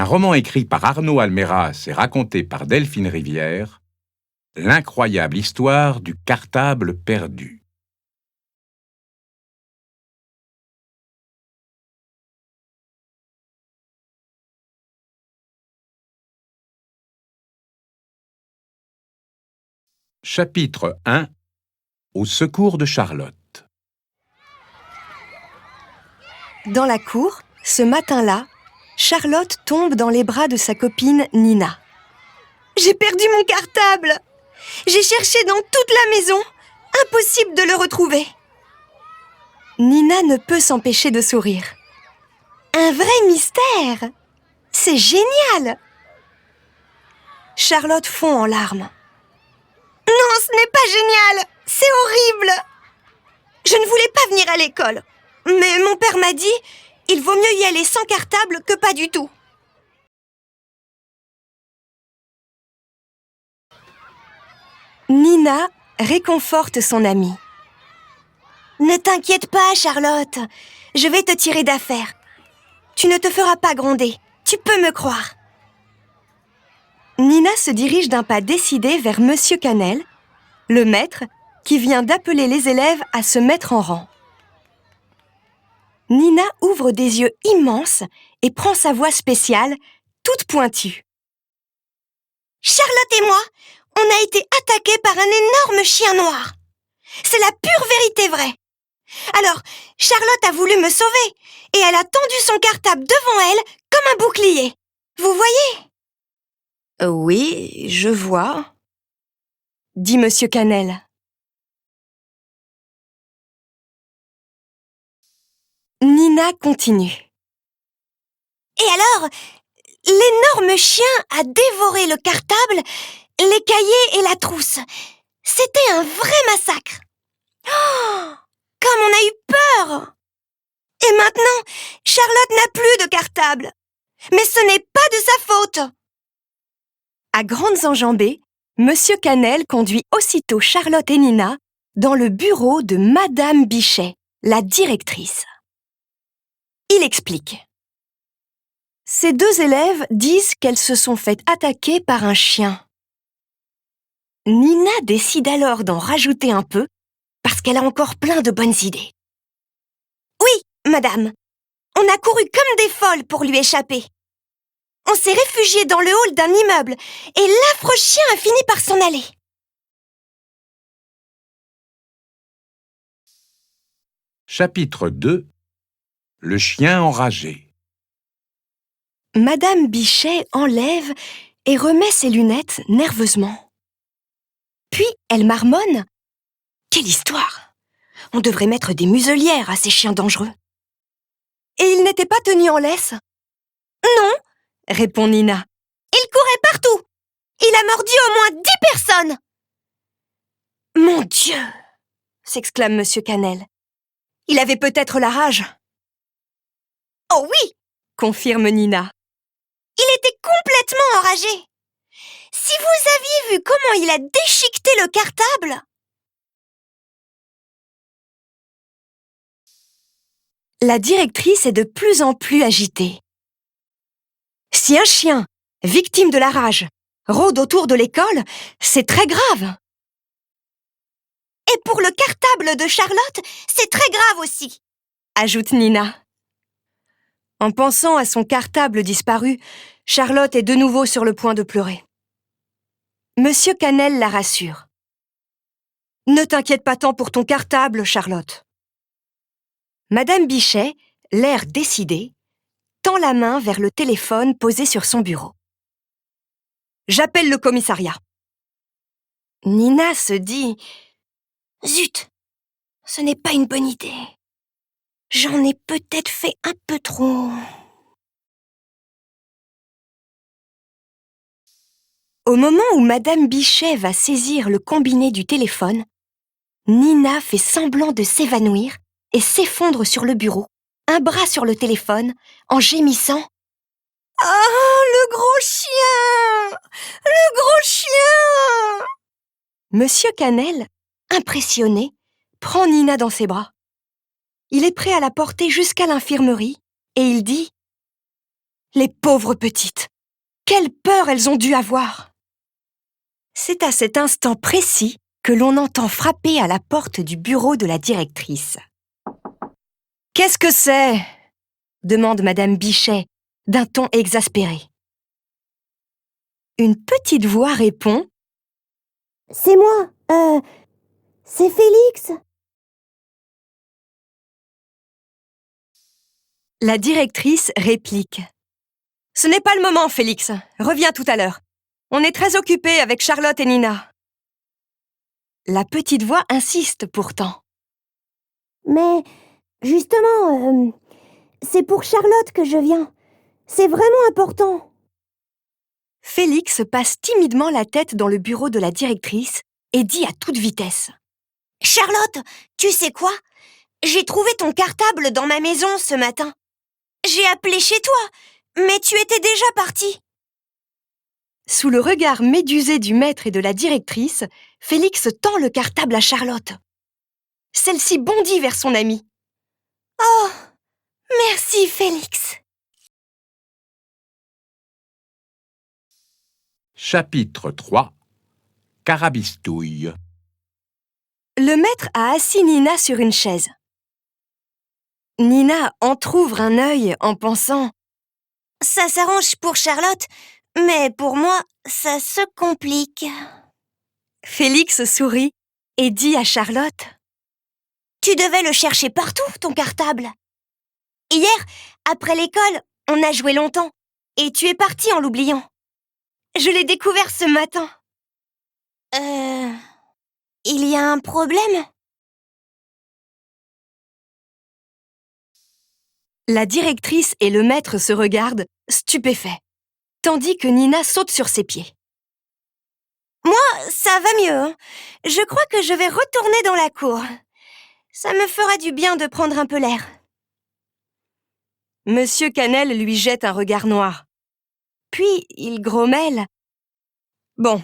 Un roman écrit par Arnaud Alméras et raconté par Delphine Rivière, L'incroyable histoire du cartable perdu. Chapitre 1. Au secours de Charlotte. Dans la cour, ce matin-là, Charlotte tombe dans les bras de sa copine Nina. « J'ai perdu mon cartable! J'ai cherché dans toute la maison, impossible de le retrouver !» Nina ne peut s'empêcher de sourire. « Un vrai mystère! C'est génial !» Charlotte fond en larmes. « Non, ce n'est pas génial! C'est horrible! Je ne voulais pas venir à l'école, mais mon père m'a dit « Il vaut mieux y aller sans cartable que pas du tout !» Nina réconforte son amie. « Ne t'inquiète pas, Charlotte, je vais te tirer d'affaire. Tu ne te feras pas gronder, tu peux me croire. » Nina se dirige d'un pas décidé vers Monsieur Canel, le maître qui vient d'appeler les élèves à se mettre en rang. Nina ouvre des yeux immenses et prend sa voix spéciale, toute pointue. « Charlotte et moi, on a été attaqués par un énorme chien noir. C'est la pure vérité vraie. Alors, Charlotte a voulu me sauver et elle a tendu son cartable devant elle comme un bouclier. Vous voyez ? » « Oui, je vois, » dit Monsieur Canel. Nina continue. « Et alors, l'énorme chien a dévoré le cartable, les cahiers et la trousse. C'était un vrai massacre. Oh, comme on a eu peur! Et maintenant, Charlotte n'a plus de cartable. Mais ce n'est pas de sa faute. » À grandes enjambées, Monsieur Canel conduit aussitôt Charlotte et Nina dans le bureau de Madame Bichet, la directrice. Il explique. Ces deux élèves disent qu'elles se sont faites attaquer par un chien. Nina décide alors d'en rajouter un peu parce qu'elle a encore plein de bonnes idées. « Oui, madame, on a couru comme des folles pour lui échapper. On s'est réfugié dans le hall d'un immeuble et l'affreux chien a fini par s'en aller. » Chapitre 2. Le chien enragé. Madame Bichet enlève et remet ses lunettes nerveusement. Puis elle marmonne. « Quelle histoire! On devrait mettre des muselières à ces chiens dangereux. » « Et il n'était pas tenu en laisse ?»« Non, » répond Nina. « Il courait partout. Il a mordu au moins 10 personnes. »« Mon Dieu !» s'exclame Monsieur Canel. « Il avait peut-être la rage. »« Oh oui !» confirme Nina. « Il était complètement enragé. Si vous aviez vu comment il a déchiqueté le cartable !» La directrice est de plus en plus agitée. Si un chien, victime de la rage, rôde autour de l'école, c'est très grave. Et pour le cartable de Charlotte, c'est très grave aussi, ajoute Nina. En pensant à son cartable disparu, Charlotte est de nouveau sur le point de pleurer. Monsieur Canel la rassure. « Ne t'inquiète pas tant pour ton cartable, Charlotte. » Madame Bichet, l'air décidé, tend la main vers le téléphone posé sur son bureau. « J'appelle le commissariat. » Nina se dit « Zut, ce n'est pas une bonne idée. J'en ai peut-être fait un peu trop. » Au moment où Madame Bichet va saisir le combiné du téléphone, Nina fait semblant de s'évanouir et s'effondre sur le bureau, un bras sur le téléphone, en gémissant. « Ah, le gros chien! Le gros chien !» Monsieur Canel, impressionné, prend Nina dans ses bras. Il est prêt à la porter jusqu'à l'infirmerie et il dit Les pauvres petites! Quelle peur elles ont dû avoir! C'est à cet instant précis que l'on entend frapper à la porte du bureau de la directrice. « Qu'est-ce que c'est ?» demande Madame Bichet, d'un ton exaspéré. Une petite voix répond « C'est moi, c'est Félix !» La directrice réplique. « Ce n'est pas le moment, Félix. Reviens tout à l'heure. On est très occupés avec Charlotte et Nina. » La petite voix insiste pourtant. « Mais, justement, c'est pour Charlotte que je viens. C'est vraiment important. » Félix passe timidement la tête dans le bureau de la directrice et dit à toute vitesse. « Charlotte, tu sais quoi? J'ai trouvé ton cartable dans ma maison ce matin. J'ai appelé chez toi, mais tu étais déjà partie. » Sous le regard médusé du maître et de la directrice, Félix tend le cartable à Charlotte. Celle-ci bondit vers son amie. « Oh, merci Félix !» Chapitre 3 Carabistouille. Le maître a assis Nina sur une chaise. Nina entr'ouvre un œil en pensant « Ça s'arrange pour Charlotte, mais pour moi, ça se complique. » Félix sourit et dit à Charlotte « Tu devais le chercher partout, ton cartable. Hier, après l'école, on a joué longtemps et tu es partie en l'oubliant. Je l'ai découvert ce matin. » Il y a un problème ? La directrice et le maître se regardent, stupéfaits, tandis que Nina saute sur ses pieds. « Moi, ça va mieux. Hein. Je crois que je vais retourner dans la cour. Ça me fera du bien de prendre un peu l'air. » Monsieur Cannelle lui jette un regard noir. Puis il grommelle. « Bon,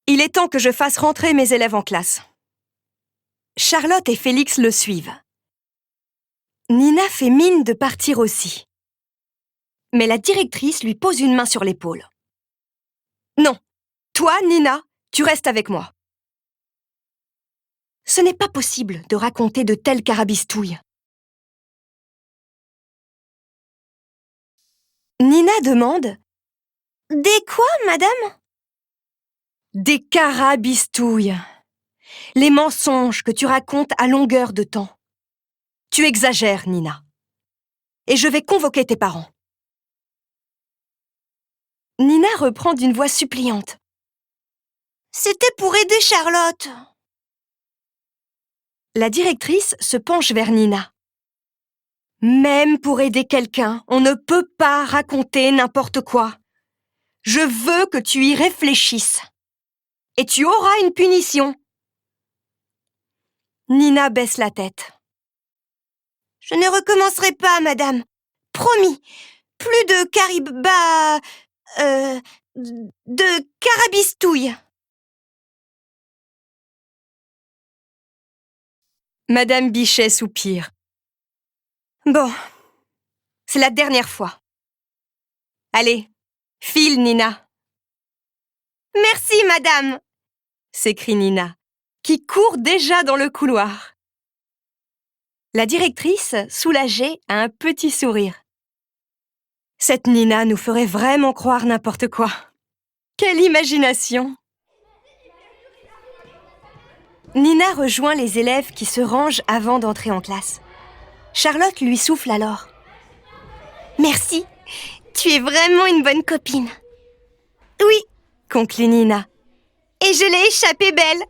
il est temps que je fasse rentrer mes élèves en classe. » Charlotte et Félix le suivent. Nina fait mine de partir aussi. Mais la directrice lui pose une main sur l'épaule. « Non, toi, Nina, tu restes avec moi. » Ce n'est pas possible de raconter de telles carabistouilles. Nina demande « Des quoi, madame ?»« Des carabistouilles. Les mensonges que tu racontes à longueur de temps. Tu exagères, Nina. Et je vais convoquer tes parents. » Nina reprend d'une voix suppliante. « C'était pour aider Charlotte. » La directrice se penche vers Nina. « Même pour aider quelqu'un, on ne peut pas raconter n'importe quoi. Je veux que tu y réfléchisses. Et tu auras une punition. » Nina baisse la tête. « Je ne recommencerai pas, madame. Promis. Plus de de carabistouilles. » Madame Bichet soupire. « Bon, c'est la dernière fois. Allez, file, Nina. »« Merci, madame !» s'écrie Nina, qui court déjà dans le couloir. La directrice, soulagée, a un petit sourire. Cette Nina nous ferait vraiment croire n'importe quoi. Quelle imagination! Nina rejoint les élèves qui se rangent avant d'entrer en classe. Charlotte lui souffle alors. « Merci, tu es vraiment une bonne copine. »« Oui, » conclut Nina. « Et je l'ai échappée belle. »